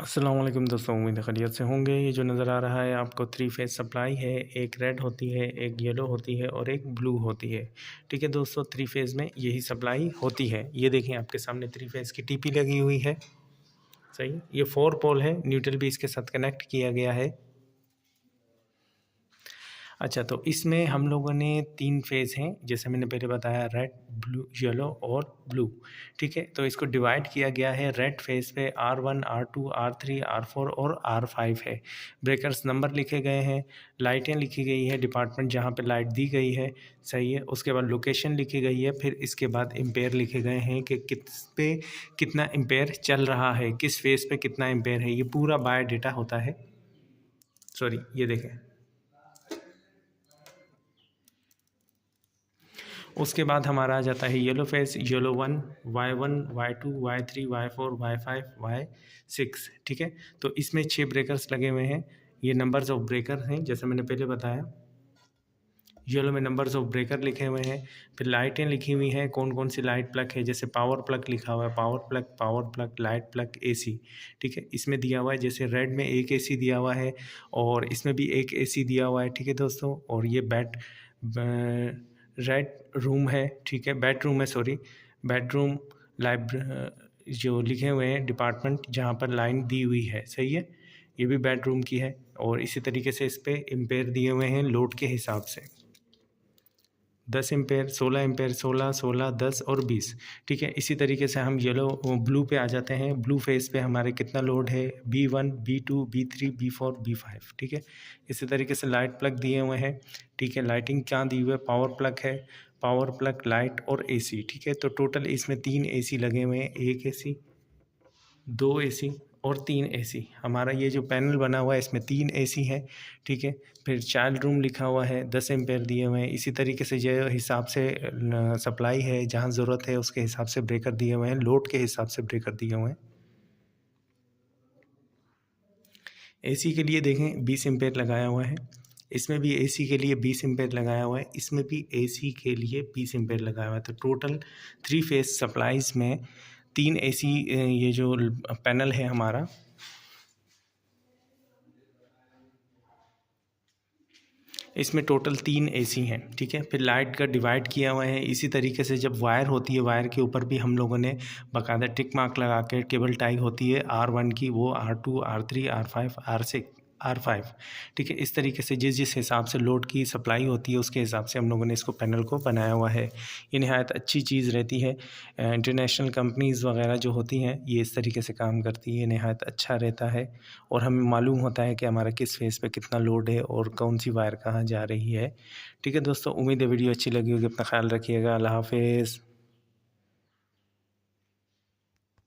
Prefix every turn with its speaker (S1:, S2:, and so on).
S1: अस्सलाम वालेकुम दोस्तों, उम्मीद है खैरियत से होंगे। ये जो नज़र आ रहा है आपको 3 फेज़ सप्लाई है। एक रेड होती है, एक येलो होती है और एक ब्लू होती है। ठीक है दोस्तों, 3 फेज़ में यही सप्लाई होती है। ये देखें आपके सामने 3 फेज़ की टीपी लगी हुई है। सही, ये 4 पोल है, न्यूट्रल भी इसके साथ कनेक्ट किया गया है। अच्छा, तो इसमें हम लोगों ने 3 फेज़ हैं, जैसे मैंने पहले बताया, रेड, ब्लू, येलो और ब्लू। ठीक है, तो इसको डिवाइड किया गया है। रेड फेज़ पे R1, R2, R3, R4 और R5 है। ब्रेकर्स नंबर लिखे गए हैं, लाइटें लिखी गई है, डिपार्टमेंट जहाँ पे लाइट दी गई है, सही है। उसके बाद लोकेशन लिखी गई है, फिर इसके बाद एम्पेयर लिखे गए हैं कि किस पे कितना एम्पेयर चल रहा है, किस फेज़ पे कितना एम्पेयर है। ये पूरा बायोडाटा होता है। सॉरी, ये देखें। उसके बाद हमारा आ जाता है yellow phase, yellow 1, Y1, Y2, Y3, Y4, Y5, Y6। ठीक है, तो इसमें 6 ब्रेकर्स लगे हुए हैं। ये नंबर्स ऑफ ब्रेकर हैं, जैसे मैंने पहले बताया। येलो में नंबर्स ऑफ ब्रेकर लिखे हुए हैं, फिर लाइटें लिखी हुई हैं, कौन कौन सी लाइट प्लग है, जैसे पावर प्लग लिखा हुआ है, power plug, light plug, AC. ठीक है, इसमें दिया हुआ है, जैसे रेड में एक एसी दिया हुआ है और इसमें भी एक एसी दिया हुआ है। ठीक है दोस्तों, और ये रेड रूम है। ठीक है, बेडरूम है, सॉरी, बेडरूम, जो लिखे हुए हैं डिपार्टमेंट जहाँ पर लाइन दी हुई है, सही है। ये भी बेडरूम की है और इसी तरीके से इस पर एम्पेयर दिए हुए हैं लोड के हिसाब से। 10 एम्पेयर, 16 एम्पेयर, 16, 16, 10 और 20। ठीक है, इसी तरीके से हम ब्लू पे आ जाते हैं। ब्लू फेज़ पे हमारे कितना लोड है, B1, B2, B3, B4, B5। ठीक है, इसी तरीके से लाइट प्लग दिए हुए हैं। ठीक है, लाइटिंग क्या दी हुई है, पावर प्लग है, पावर प्लग, लाइट और एसी। ठीक है, तो टोटल इसमें 3 एसी लगे हुए हैं, 1 एसी, 2 एसी और 3 एसी। हमारा ये जो पैनल बना हुआ है इसमें 3 एसी है। ठीक है, फिर चाइल्ड रूम लिखा हुआ है, 10 एम्पेयर दिए हुए हैं। इसी तरीके से जो हिसाब से सप्लाई है, जहाँ ज़रूरत है उसके हिसाब से ब्रेकर दिए हुए हैं, लोड के हिसाब से ब्रेकर दिए हुए हैं। एसी के लिए देखें 20 एम्पेयर लगाया हुआ है, इसमें भी एसी के लिए 20 एम्पेयर लगाया हुआ है, इसमें भी एसी के लिए 20 एम्पेयर लगाया हुआ है। तो टोटल 3 फेज़ सप्लाईज़ में 3 एसी, ये जो पैनल है हमारा, इसमें टोटल 3 एसी हैं। ठीक है, फिर लाइट का डिवाइड किया हुआ है। इसी तरीके से जब वायर होती है, वायर के ऊपर भी हम लोगों ने बाकायदा टिक मार्क लगा के, केबल टाई होती है R1 की, वो R2, R3, R5, R5। ठीक है, इस तरीके से जिस जिस हिसाब से लोड की सप्लाई होती है उसके हिसाब से हम लोगों ने इसको पैनल को बनाया हुआ है। ये नहायत अच्छी चीज़ रहती है। इंटरनेशनल कंपनीज़ वगैरह जो होती हैं ये इस तरीके से काम करती है, नहायत अच्छा रहता है और हमें मालूम होता है कि हमारा किस फेज़ पे कितना लोड है और कौन सी वायर कहाँ जा रही है। ठीक है दोस्तों, उम्मीद है वीडियो अच्छी लगी होगी। अपना ख्याल रखिएगा। अल्लाह हाफ़िज़।